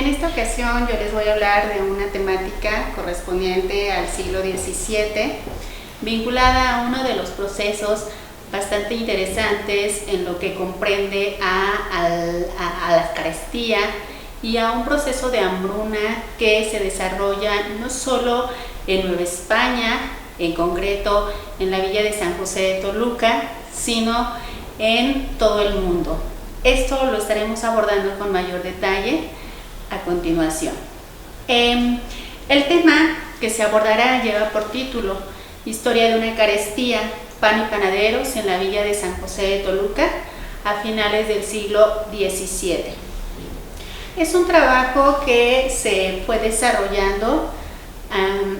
esta ocasión yo les voy a hablar de una temática correspondiente al siglo XVII, vinculada a uno de los procesos bastante interesantes en lo que comprende a la carestía y a un proceso de hambruna que se desarrolla no solo en Nueva España, en concreto en la villa de San José de Toluca, sino en todo el mundo. Esto lo estaremos abordando con mayor detalle a continuación. El tema que se abordará lleva por título Historia de una carestía, pan y panaderos en la villa de San José de Toluca a finales del siglo XVII. Es un trabajo que se fue desarrollando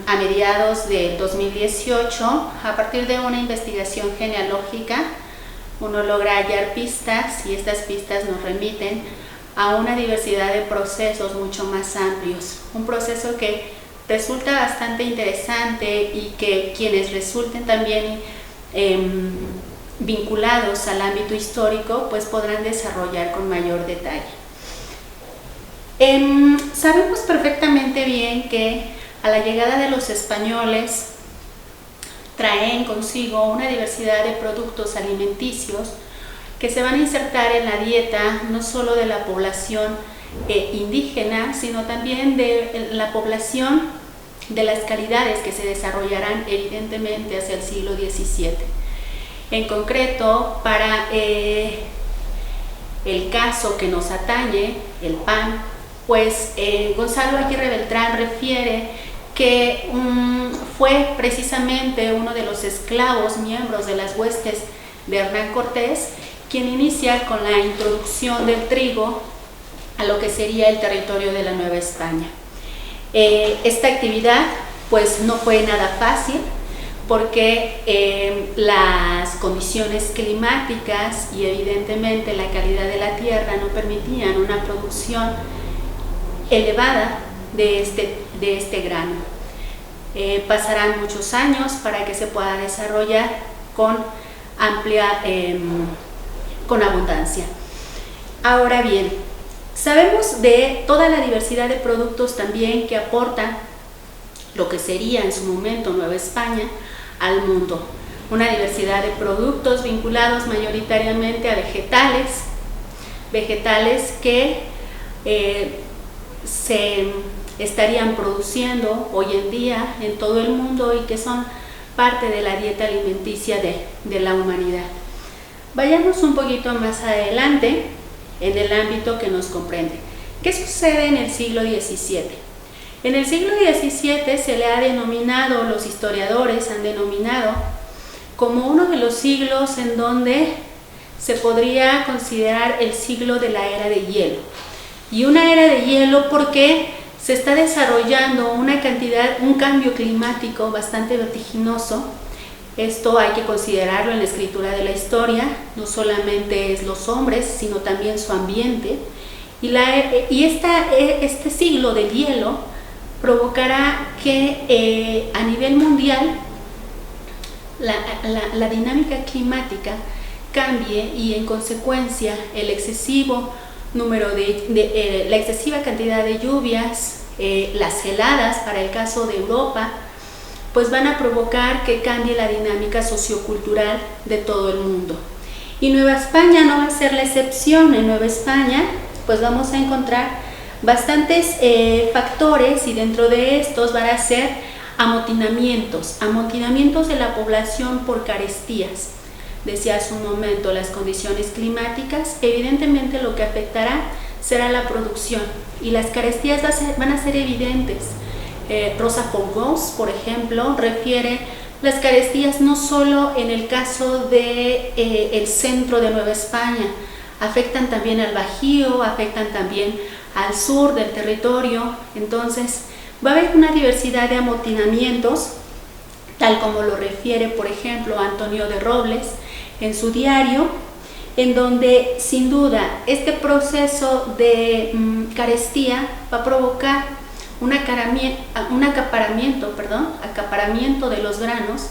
a mediados del 2018 a partir de una investigación genealógica. Uno logra hallar pistas y estas pistas nos remiten a una diversidad de procesos mucho más amplios. Un proceso que resulta bastante interesante y que quienes resulten también vinculados al ámbito histórico pues podrán desarrollar con mayor detalle. Sabemos perfectamente bien que a la llegada de los españoles traen consigo una diversidad de productos alimenticios que se van a insertar en la dieta no solo de la población indígena, sino también de la población de las calidades que se desarrollarán evidentemente hacia el siglo XVII. En concreto, para el caso que nos atañe, el pan, pues Gonzalo Aguirre Beltrán refiere que fue precisamente uno de los esclavos miembros de las huestes de Hernán Cortés quien inicia con la introducción del trigo a lo que sería el territorio de la Nueva España. Esta actividad pues no fue nada fácil porque las condiciones climáticas y evidentemente la calidad de la tierra no permitían una producción elevada de este grano. Pasarán muchos años para que se pueda desarrollar con abundancia. Ahora bien, sabemos de toda la diversidad de productos también que aporta lo que sería en su momento Nueva España al mundo. Una diversidad de productos vinculados mayoritariamente a vegetales que se estarían produciendo hoy en día en todo el mundo y que son parte de la dieta alimenticia de la humanidad. Vayamos un poquito más adelante en el ámbito que nos comprende. ¿Qué sucede en el siglo XVII? En el siglo XVII se le ha denominado, los historiadores han denominado, como uno de los siglos en donde se podría considerar el siglo de la era de hielo. Y una era de hielo porque se está desarrollando un cambio climático bastante vertiginoso. Esto hay que considerarlo en la escritura de la historia, no solamente es los hombres, sino también su ambiente. Y este siglo del hielo provocará que a nivel mundial la dinámica climática cambie y en consecuencia el excesivo número la excesiva cantidad de lluvias, las heladas para el caso de Europa, pues van a provocar que cambie la dinámica sociocultural de todo el mundo. Y Nueva España no va a ser la excepción. En Nueva España pues vamos a encontrar bastantes factores y dentro de estos van a ser amotinamientos de la población por carestías. Decía hace un momento, las condiciones climáticas, evidentemente lo que afectará será la producción y las carestías van a ser evidentes. Rosa Folgós, por ejemplo, refiere las carestías no solo en el caso del centro de Nueva España, afectan también al Bajío, afectan también al sur del territorio. Entonces va a haber una diversidad de amotinamientos, tal como lo refiere, por ejemplo, Antonio de Robles en su diario, en donde sin duda este proceso de carestía va a provocar un acaparamiento de los granos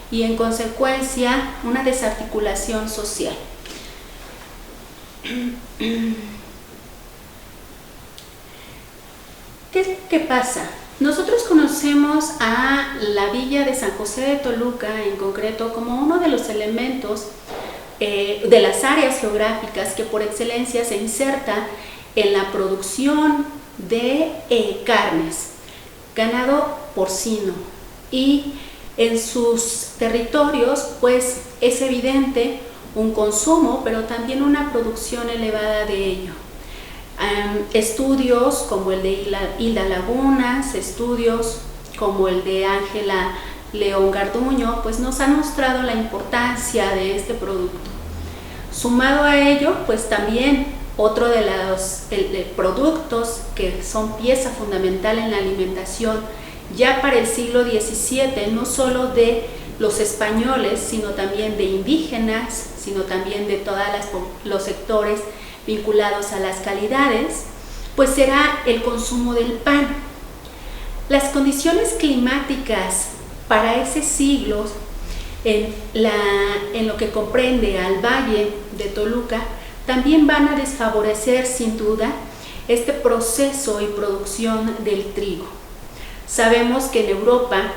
y en consecuencia una desarticulación social. ¿Qué es lo que pasa? Nosotros conocemos a la villa de San José de Toluca en concreto como uno de los elementos de las áreas geográficas que por excelencia se inserta en la producción de carnes, ganado porcino, y en sus territorios pues es evidente un consumo, pero también una producción elevada de ello. Estudios como el de Hilda Lagunas, estudios como el de Ángela León Garduño, pues nos han mostrado la importancia de este producto. Sumado a ello, pues también otro de los productos que son pieza fundamental en la alimentación ya para el siglo XVII, no solo de los españoles, sino también de indígenas, sino también de todos los sectores vinculados a las calidades, pues será el consumo del pan. Las condiciones climáticas para ese siglo, en lo que comprende al Valle de Toluca, también van a desfavorecer sin duda este proceso y producción del trigo. Sabemos que en Europa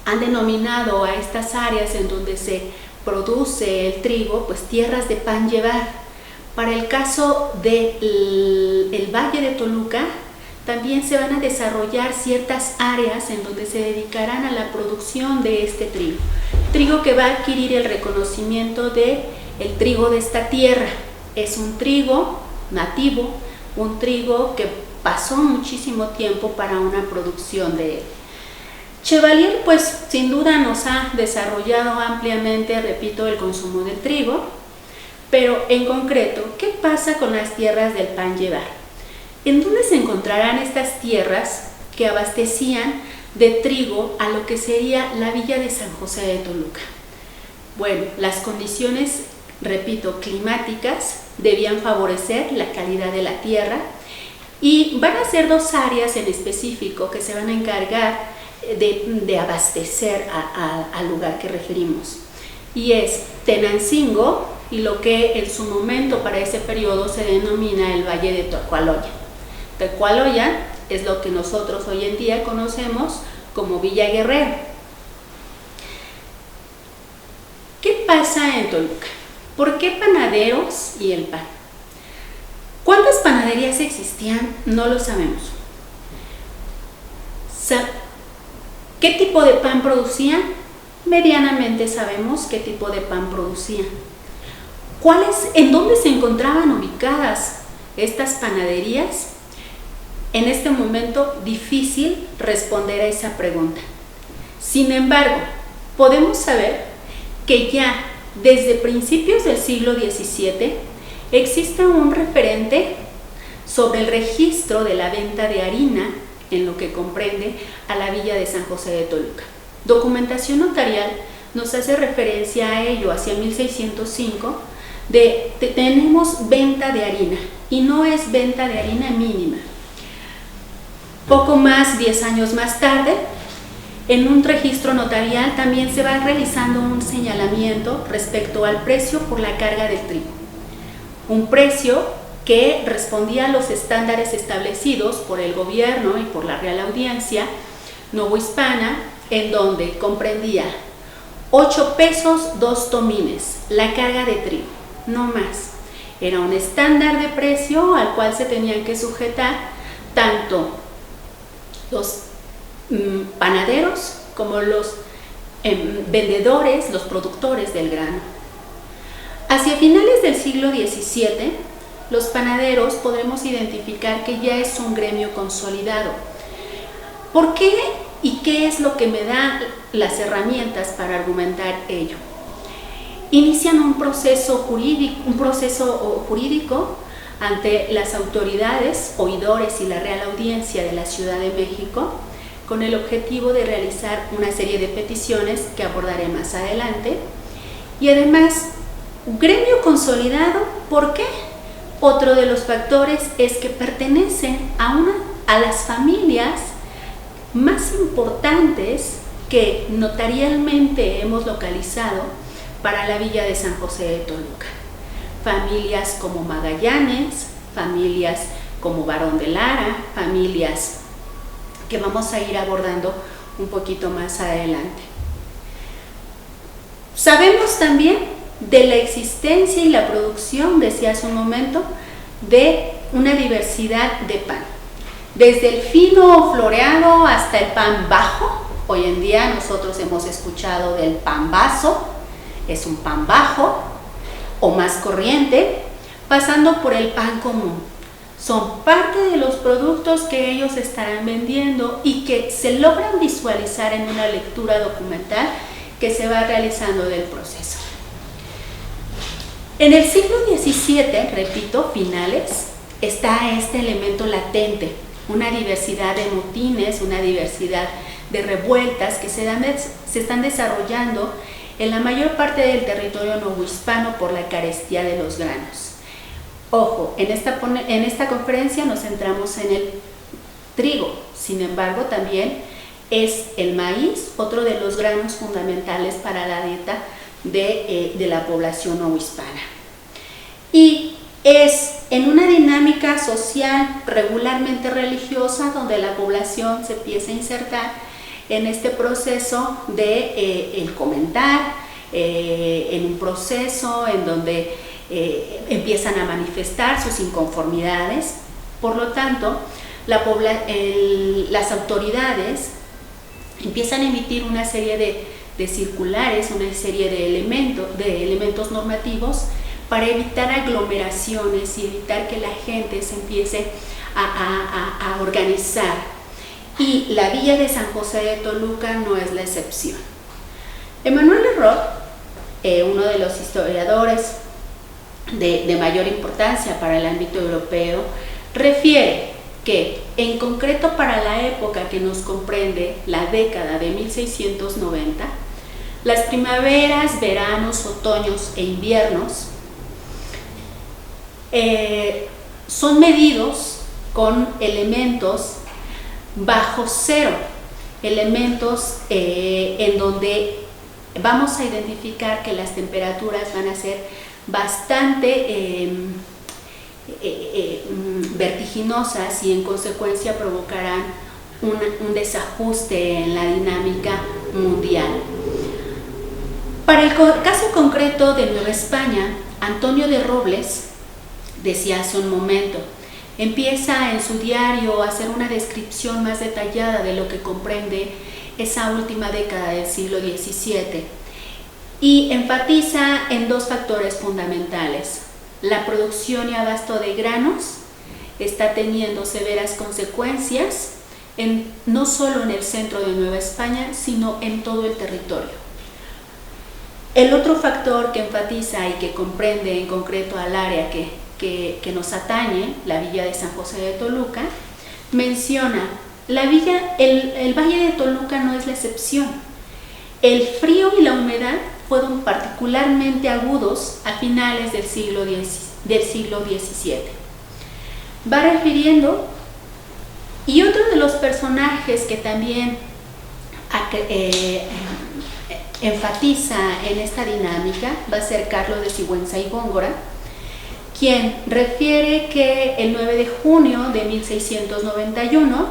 han denominado a estas áreas en donde se produce el trigo, pues tierras de pan llevar. Para el caso del Valle de Toluca, también se van a desarrollar ciertas áreas en donde se dedicarán a la producción de este trigo que va a adquirir el reconocimiento de el trigo de esta tierra. Es un trigo nativo, un trigo que pasó muchísimo tiempo para una producción de él. Chevalier pues sin duda nos ha desarrollado ampliamente, repito, el consumo del trigo, pero en concreto, ¿qué pasa con las tierras del pan llevar? ¿En dónde se encontrarán estas tierras que abastecían de trigo a lo que sería la villa de San José de Toluca? Bueno, las condiciones, repito, climáticas debían favorecer la calidad de la tierra, y van a ser dos áreas en específico que se van a encargar de abastecer al lugar que referimos, y es Tenancingo y lo que en su momento para ese periodo se denomina el Valle de Tecualoya. Tecualoya es lo que nosotros hoy en día conocemos como Villa Guerrero. ¿Qué pasa en Toluca? ¿Por qué panaderos y el pan? ¿Cuántas panaderías existían? No lo sabemos. ¿Qué tipo de pan producían? Medianamente sabemos qué tipo de pan producían. ¿En dónde se encontraban ubicadas estas panaderías? En este momento difícil responder a esa pregunta. Sin embargo, podemos saber que ya desde principios del siglo XVII existe un referente sobre el registro de la venta de harina en lo que comprende a la villa de San José de Toluca. Documentación notarial nos hace referencia a ello hacia 1605, tenemos venta de harina, y no es venta de harina mínima. Poco más, 10 años más tarde, en un registro notarial también se va realizando un señalamiento respecto al precio por la carga del trigo. Un precio que respondía a los estándares establecidos por el gobierno y por la Real Audiencia Novohispana, en donde comprendía 8 pesos 2 tomines la carga de trigo, no más. Era un estándar de precio al cual se tenían que sujetar tanto los panaderos como los vendedores, los productores del grano. Hacia finales del siglo XVII, los panaderos podremos identificar que ya es un gremio consolidado. ¿Por qué y qué es lo que me da las herramientas para argumentar ello? Inician un proceso jurídico ante las autoridades, oidores y la Real Audiencia de la Ciudad de México, con el objetivo de realizar una serie de peticiones que abordaré más adelante. Y además, gremio consolidado, ¿por qué? Otro de los factores es que pertenecen a las familias más importantes que notarialmente hemos localizado para la villa de San José de Toluca. Familias como Magallanes, familias como Barón de Lara, familias que vamos a ir abordando un poquito más adelante. Sabemos también de la existencia y la producción, decía hace un momento, de una diversidad de pan. Desde el fino floreado hasta el pan bajo. Hoy en día nosotros hemos escuchado del pan vaso, es un pan bajo o más corriente, pasando por el pan común. Son parte de los productos que ellos estarán vendiendo y que se logran visualizar en una lectura documental que se va realizando del proceso. En el siglo XVII, repito, finales, está este elemento latente, una diversidad de motines, una diversidad de revueltas que se están desarrollando en la mayor parte del territorio novohispano por la carestía de los granos. Ojo, en esta conferencia nos centramos en el trigo, sin embargo también es el maíz, otro de los granos fundamentales para la dieta de la población novohispana. Y es en una dinámica social regularmente religiosa donde la población se empieza a insertar en este proceso de el comentar, en un proceso en donde empiezan a manifestar sus inconformidades. Por lo tanto, las autoridades empiezan a emitir una serie de circulares, una serie de elementos normativos para evitar aglomeraciones y evitar que la gente se empiece a organizar. Y la villa de San José de Toluca no es la excepción. Emmanuel Lerroux, uno de los historiadores de mayor importancia para el ámbito europeo, refiere que, en concreto para la época que nos comprende, la década de 1690, las primaveras, veranos, otoños e inviernos son medidos con elementos bajo cero, elementos en donde vamos a identificar que las temperaturas van a ser bastante vertiginosas y en consecuencia provocarán un desajuste en la dinámica mundial. Para el caso concreto de Nueva España, Antonio de Robles decía hace un momento, empieza en su diario a hacer una descripción más detallada de lo que comprende esa última década del siglo XVII y enfatiza en dos factores fundamentales. La producción y abasto de granos está teniendo severas consecuencias no solo en el centro de Nueva España, sino en todo el territorio. El otro factor que enfatiza y que comprende en concreto al área que nos atañe, la villa de San José de Toluca, menciona el Valle de Toluca no es la excepción. El frío y la humedad fueron particularmente agudos a finales del siglo XVII. Va refiriendo, y otro de los personajes que también enfatiza en esta dinámica va a ser Carlos de Sigüenza y Góngora, quien refiere que el 9 de junio de 1691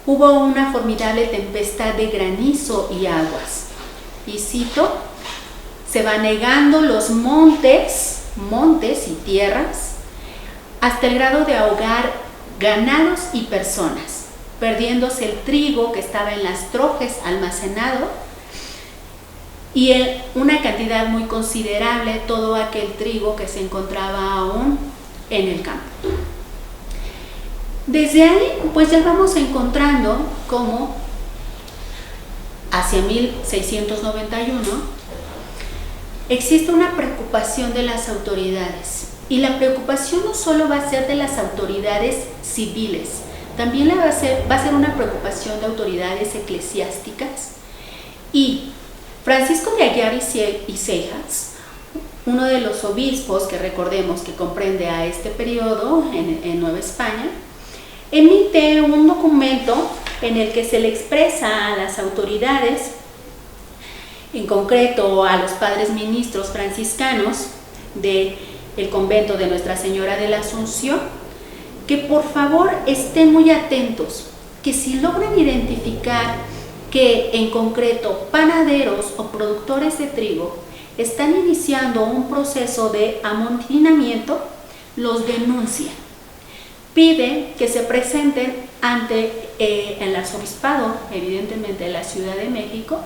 hubo una formidable tempestad de granizo y aguas. Y cito, se van negando los montes y tierras hasta el grado de ahogar ganados y personas, perdiéndose el trigo que estaba en las trojes almacenado y una cantidad muy considerable todo aquel trigo que se encontraba aún en el campo. Desde ahí pues ya vamos encontrando cómo hacia 1691 existe una preocupación de las autoridades, y la preocupación no solo va a ser de las autoridades civiles, también va a ser una preocupación de autoridades eclesiásticas. Y Francisco de Aguiar y Seijas, uno de los obispos que recordemos que comprende a este periodo en Nueva España, emite un documento en el que se le expresa a las autoridades, en concreto a los padres ministros franciscanos del convento de Nuestra Señora de la Asunción, que por favor estén muy atentos, que si logran identificar que en concreto panaderos o productores de trigo están iniciando un proceso de amotinamiento, los denuncian. Piden que se presenten ante el arzobispado, evidentemente de la Ciudad de México,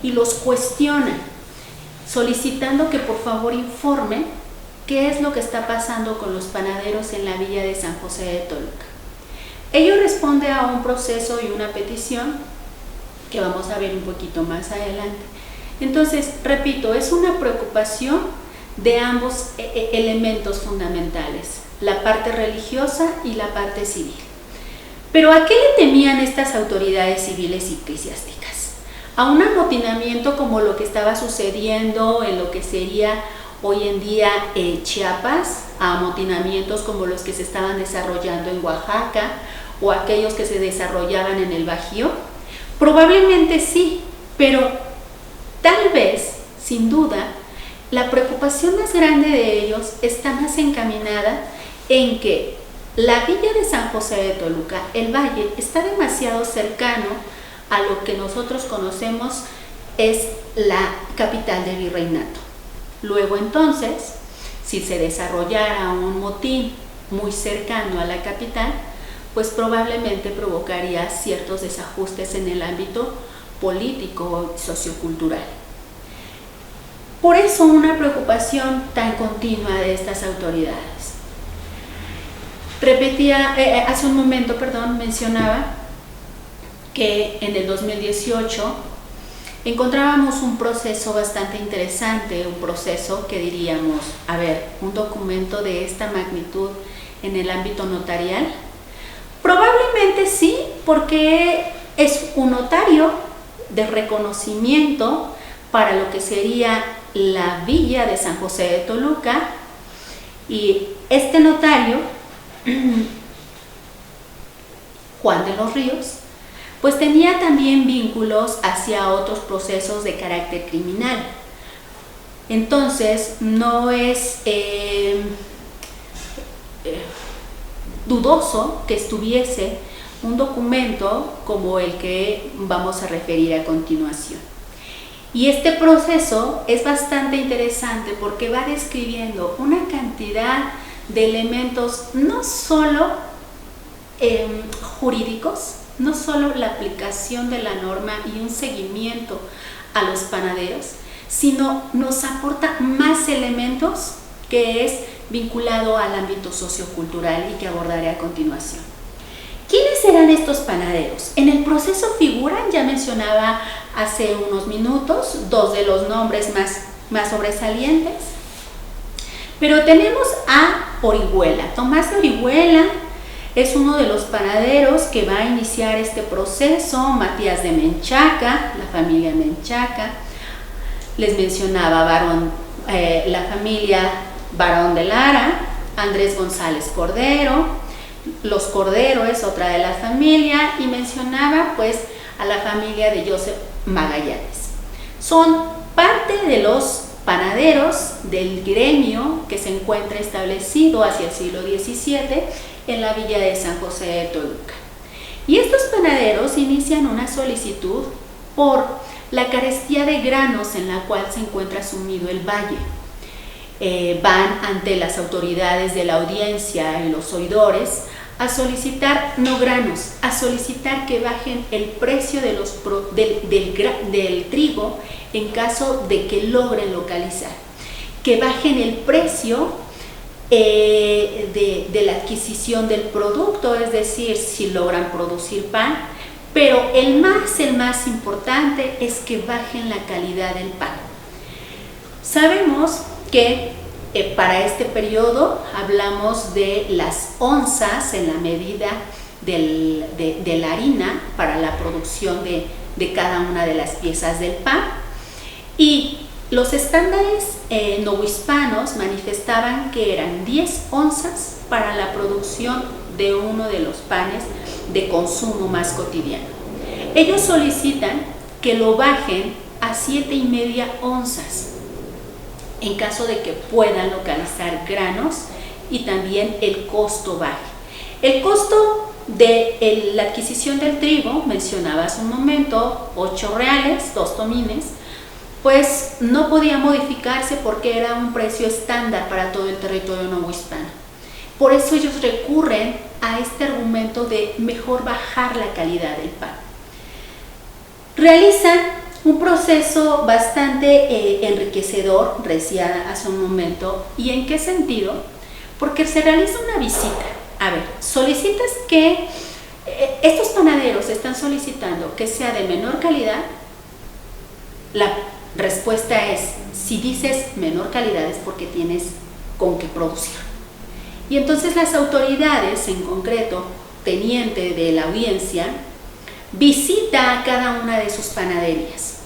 y los cuestionan, solicitando que por favor informen qué es lo que está pasando con los panaderos en la villa de San José de Toluca. Ello responde a un proceso y una petición que vamos a ver un poquito más adelante. Entonces, repito, es una preocupación de ambos elementos fundamentales, la parte religiosa y la parte civil. Pero ¿a qué le temían estas autoridades civiles y eclesiásticas? A un amotinamiento como lo que estaba sucediendo en lo que sería hoy en día Chiapas, a amotinamientos como los que se estaban desarrollando en Oaxaca o aquellos que se desarrollaban en el Bajío. Probablemente sí, pero tal vez, sin duda, la preocupación más grande de ellos está más encaminada en que la villa de San José de Toluca, el valle, está demasiado cercano a lo que nosotros conocemos es la capital del virreinato. Luego entonces, si se desarrollara un motín muy cercano a la capital, pues probablemente provocaría ciertos desajustes en el ámbito político y sociocultural. Por eso una preocupación tan continua de estas autoridades. Repetía, hace un momento, mencionaba que en el 2018 encontrábamos un proceso bastante interesante, un proceso que diríamos, un documento de esta magnitud en el ámbito notarial. Probablemente sí, porque es un notario de reconocimiento para lo que sería la villa de San José de Toluca, y este notario, Juan de los Ríos, pues tenía también vínculos hacia otros procesos de carácter criminal. Entonces no es dudoso que estuviese un documento como el que vamos a referir a continuación. Y este proceso es bastante interesante porque va describiendo una cantidad de elementos no solo jurídicos, no solo la aplicación de la norma y un seguimiento a los panaderos, sino nos aporta más elementos que es vinculado al ámbito sociocultural y que abordaré a continuación. ¿Quiénes serán estos panaderos? En el proceso figuran, ya mencionaba hace unos minutos, dos de los nombres más sobresalientes, pero tenemos a Orihuela. Tomás de Orihuela es uno de los panaderos que va a iniciar este proceso. Matías de Menchaca, la familia Menchaca. Les mencionaba la familia Barón de Lara, Andrés González Cordero. Los Cordero es otra de la familia, y mencionaba pues a la familia de Joseph Magallanes. Son parte de los panaderos del gremio que se encuentra establecido hacia el siglo XVII en la villa de San José de Toluca. Y estos panaderos inician una solicitud por la carestía de granos en la cual se encuentra sumido el valle. Van ante las autoridades de la audiencia y los oidores a solicitar no granos, a solicitar que bajen el precio de del trigo en caso de que logren localizar, que bajen el precio de la adquisición del producto, es decir, si logran producir pan, pero el más importante es que bajen la calidad del pan. Sabemos que para este periodo hablamos de las onzas en la medida de la harina para la producción de cada una de las piezas del pan, y los estándares novohispanos manifestaban que eran 10 onzas para la producción de uno de los panes de consumo más cotidiano. Ellos solicitan que lo bajen a 7,5 onzas en caso de que puedan localizar granos y también el costo baje. El costo de la adquisición del trigo, mencionaba hace un momento, 8 reales, 2 tomines, pues no podía modificarse porque era un precio estándar para todo el territorio novohispano. Por eso ellos recurren a este argumento de mejor bajar la calidad del pan. Realizan un proceso bastante enriquecedor, decía hace un momento. ¿Y en qué sentido? Porque se realiza una visita. A ver, solicitas que estos panaderos están solicitando que sea de menor calidad. La respuesta es, si dices menor calidad es porque tienes con qué producir. Y entonces las autoridades, en concreto, teniente de la audiencia, visita a cada una de sus panaderías.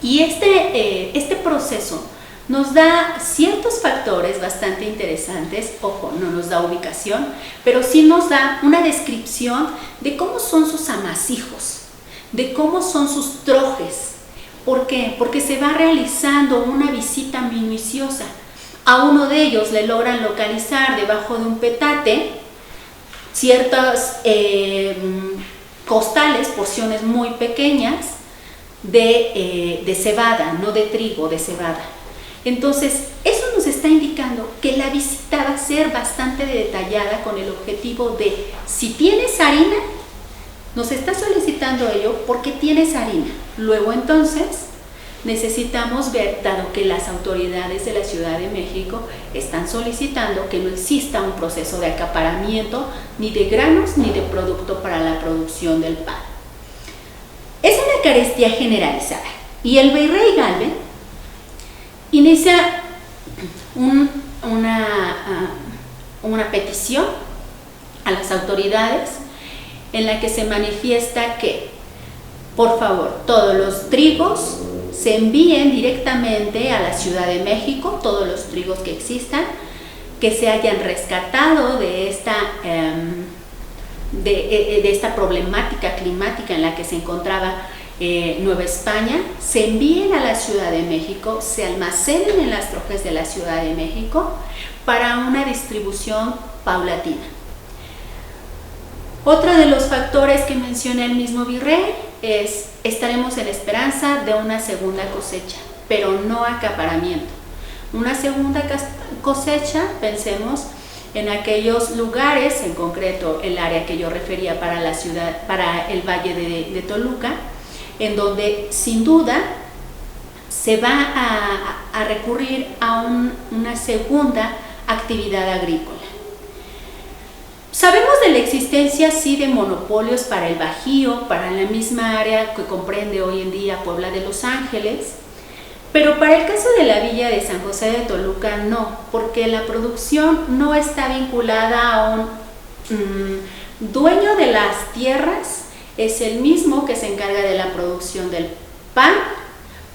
Y este proceso nos da ciertos factores bastante interesantes. Ojo, no nos da ubicación, pero sí nos da una descripción de cómo son sus amasijos, de cómo son sus trojes. ¿Por qué? Porque se va realizando una visita minuciosa. A uno de ellos le logran localizar debajo de un petate ciertas costales, porciones muy pequeñas de cebada, no de trigo, de cebada. Entonces, eso nos está indicando que la visita va a ser bastante detallada con el objetivo de, si tienes harina, nos está solicitando ello porque tienes harina. Luego entonces necesitamos ver, dado que las autoridades de la Ciudad de México están solicitando que no exista un proceso de acaparamiento ni de granos ni de producto para la producción del pan. Es una carestía generalizada y el virrey Galvez inicia una petición a las autoridades en la que se manifiesta que, por favor, todos los trigos se envíen directamente a la Ciudad de México, todos los trigos que existan, que se hayan rescatado de esta problemática climática en la que se encontraba Nueva España, se envíen a la Ciudad de México, se almacenen en las trojes de la Ciudad de México para una distribución paulatina. Otro de los factores que menciona el mismo virrey es: estaremos en esperanza de una segunda cosecha, pero no acaparamiento. Una segunda cosecha, pensemos en aquellos lugares, en concreto el área que yo refería para la ciudad, para el Valle de Toluca, en donde sin duda se va a recurrir a una segunda actividad agrícola. Sabemos de la existencia, sí, de monopolios para el Bajío, para la misma área que comprende hoy en día Puebla de Los Ángeles, pero para el caso de la villa de San José de Toluca no, porque la producción no está vinculada a un dueño de las tierras, es el mismo que se encarga de la producción del pan,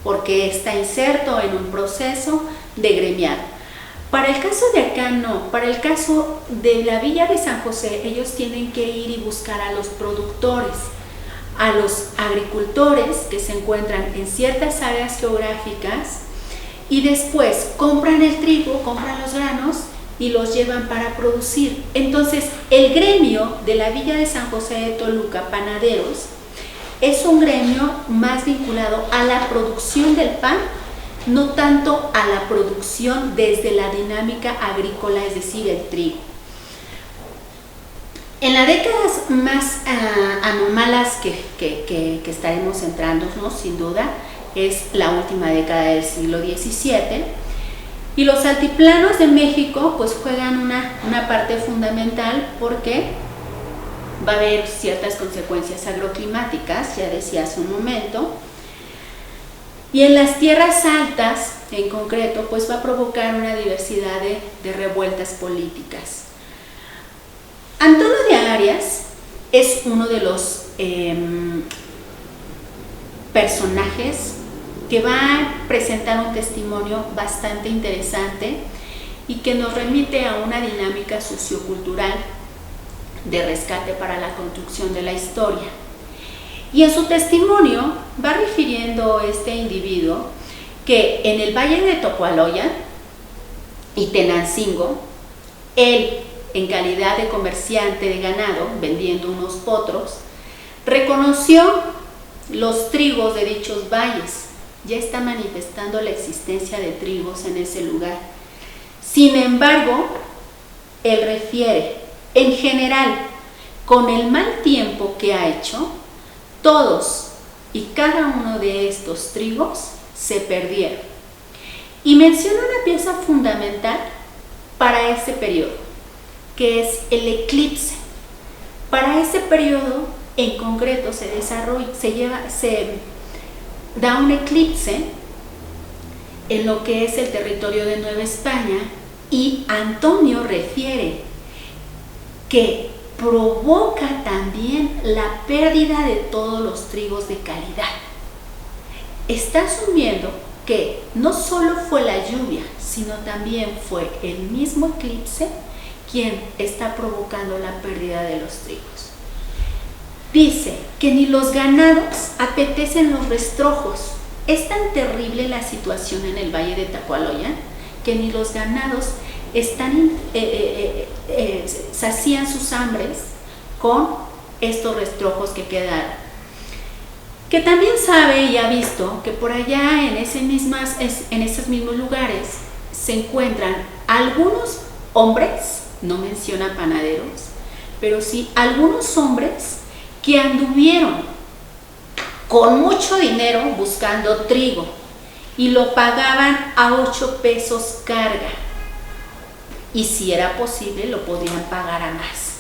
porque está inserto en un proceso de gremiado. Para el caso de acá no, para el caso de la villa de San José, ellos tienen que ir y buscar a los productores, a los agricultores que se encuentran en ciertas áreas geográficas y después compran el trigo, compran los granos y los llevan para producir. Entonces, el gremio de la villa de San José de Toluca, panaderos, es un gremio más vinculado a la producción del pan, no tanto a la producción desde la dinámica agrícola, es decir, el trigo. En las décadas más anómalas que estaremos centrándonos, sin duda, es la última década del siglo XVII, y los altiplanos de México pues juegan una parte fundamental porque va a haber ciertas consecuencias agroclimáticas, ya decía hace un momento. Y en las tierras altas, en concreto, pues va a provocar una diversidad de revueltas políticas. Antonio de Arias es uno de los personajes que va a presentar un testimonio bastante interesante y que nos remite a una dinámica sociocultural de rescate para la construcción de la historia. Y en su testimonio va refiriendo este individuo que en el Valle de Topolobampo y Tenancingo, él en calidad de comerciante de ganado, vendiendo unos potros, reconoció los trigos de dichos valles. Ya está manifestando la existencia de trigos en ese lugar. Sin embargo, él refiere, en general, con el mal tiempo que ha hecho, todos y cada uno de estos trigos se perdieron. Y menciona una pieza fundamental para ese periodo, que es el eclipse. Para ese periodo en concreto se da un eclipse en lo que es el territorio de Nueva España, y Antonio refiere que provoca también la pérdida de todos los trigos de calidad. Está asumiendo que no solo fue la lluvia, sino también fue el mismo eclipse quien está provocando la pérdida de los trigos. Dice que ni los ganados apetecen los rastrojos. Es tan terrible la situación en el Valle de Tacualoyan que ni los ganados sacían sus hambres con estos rastrojos que quedaron. Que también sabe y ha visto que por allá en esos mismos lugares se encuentran algunos hombres, no menciona panaderos, pero sí algunos hombres que anduvieron con mucho dinero buscando trigo y lo pagaban a 8 pesos carga, y si era posible lo podían pagar a más.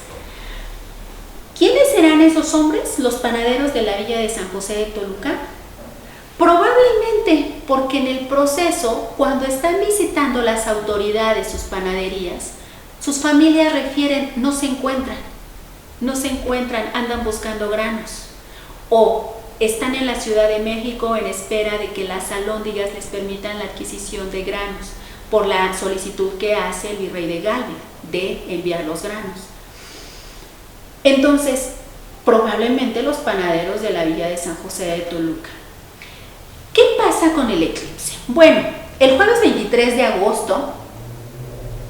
¿Quiénes serán esos hombres? Los panaderos de la villa de San José de Toluca. Probablemente porque en el proceso, cuando están visitando las autoridades sus panaderías, sus familias refieren no se encuentran, andan buscando granos, o están en la Ciudad de México en espera de que las alhóndigas les permitan la adquisición de granos por la solicitud que hace el virrey de Galvez de enviar los granos. Entonces, probablemente los panaderos de la villa de San José de Toluca. ¿Qué pasa con el eclipse? Bueno, el jueves 23 de agosto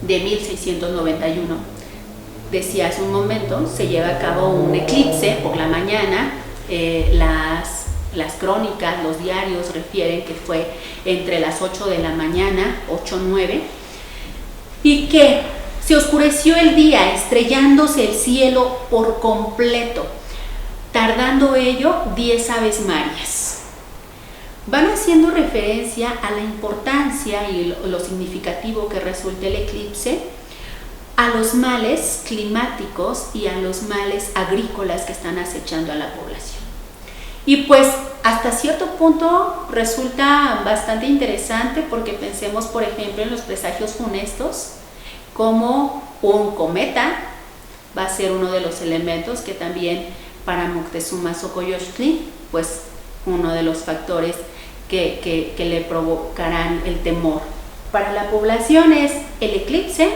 de 1691, decía hace un momento, se lleva a cabo un eclipse por la mañana. Las crónicas, los diarios refieren que fue entre las 8 de la mañana, 8-9, y que se oscureció el día, estrellándose el cielo por completo, tardando ello 10 aves marias. Van haciendo referencia a la importancia y lo significativo que resulta el eclipse, a los males climáticos y a los males agrícolas que están acechando a la población. Y pues hasta cierto punto resulta bastante interesante, porque pensemos por ejemplo en los presagios funestos, como un cometa va a ser uno de los elementos que también para Moctezuma Xocoyotzli, pues uno de los factores que le provocarán el temor. Para la población es el eclipse,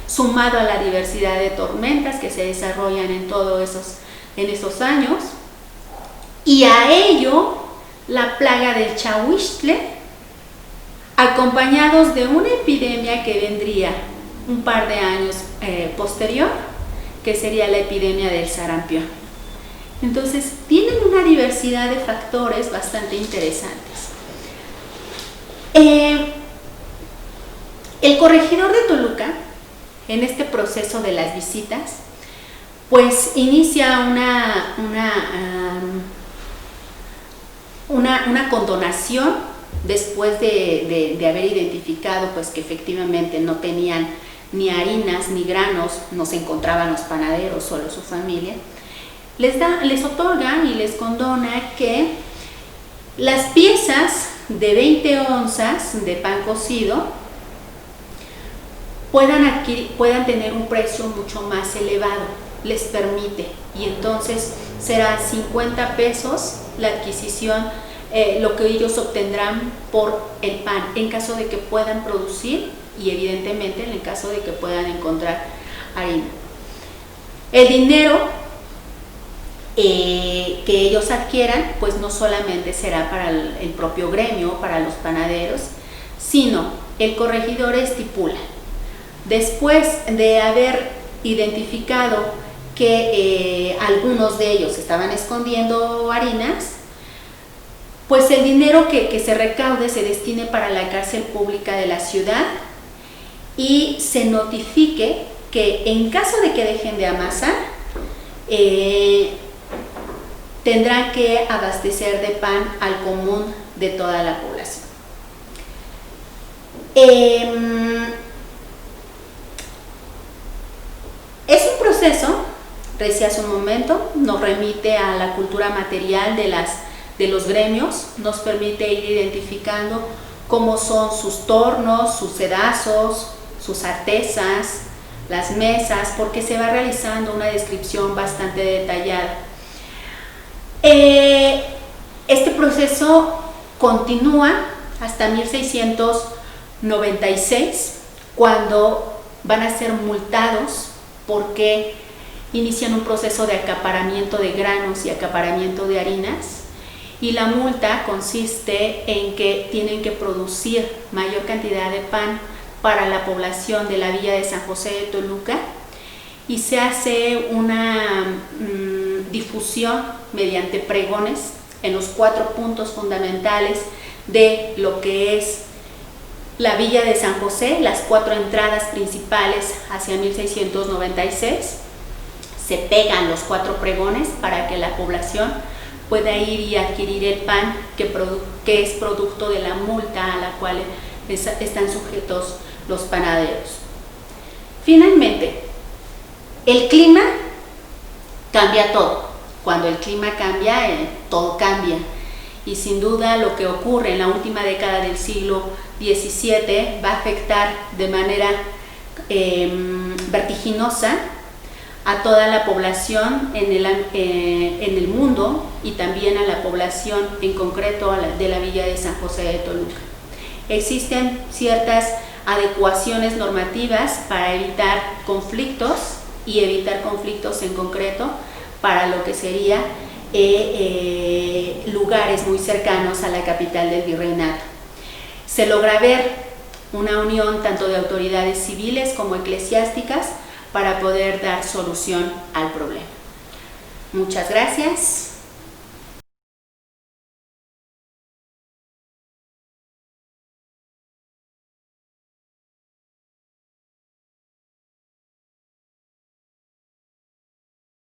sumado a la diversidad de tormentas que se desarrollan en esos años, y a ello la plaga del Chahuixtle, acompañados de una epidemia que vendría un par de años posterior, que sería la epidemia del sarampión. Entonces tienen una diversidad de factores bastante interesantes. El corregidor de Toluca, en este proceso de las visitas, pues inicia una condonación después de haber identificado pues que efectivamente no tenían ni harinas ni granos, no se encontraban los panaderos, solo su familia. Les otorga y les condona que las piezas de 20 onzas de pan cocido puedan tener un precio mucho más elevado, les permite, y entonces será 50 pesos la adquisición, lo que ellos obtendrán por el pan, en caso de que puedan producir, y evidentemente en el caso de que puedan encontrar harina. El dinero que ellos adquieran, pues no solamente será para el propio gremio, para los panaderos, sino el corregidor estipula, después de haber identificado que algunos de ellos estaban escondiendo harinas, pues el dinero que se recaude se destine para la cárcel pública de la ciudad y se notifique que en caso de que dejen de amasar, tendrán que abastecer de pan al común de toda la población. Es un proceso, decía hace un momento, nos remite a la cultura material de los gremios, nos permite ir identificando cómo son sus tornos, sus sedazos, sus artesas, las mesas, porque se va realizando una descripción bastante detallada. Este proceso continúa hasta 1696, cuando van a ser multados porque inician un proceso de acaparamiento de granos y acaparamiento de harinas, y la multa consiste en que tienen que producir mayor cantidad de pan para la población de la villa de San José de Toluca, y se hace una difusión mediante pregones en los 4 puntos fundamentales de lo que es la villa de San José, las 4 entradas principales hacia 1696. Se pegan los 4 pregones para que la población pueda ir y adquirir el pan que es producto de la multa a la cual están sujetos los panaderos. Finalmente, el clima cambia todo. Cuando el clima cambia, todo cambia. Y sin duda lo que ocurre en la última década del siglo XVII va a afectar de manera vertiginosa a toda la población en el mundo, y también a la población en concreto de la villa de San José de Toluca. Existen ciertas adecuaciones normativas para evitar conflictos, y evitar conflictos en concreto para lo que sería lugares muy cercanos a la capital del virreinato. Se logra ver una unión tanto de autoridades civiles como eclesiásticas para poder dar solución al problema. Muchas gracias.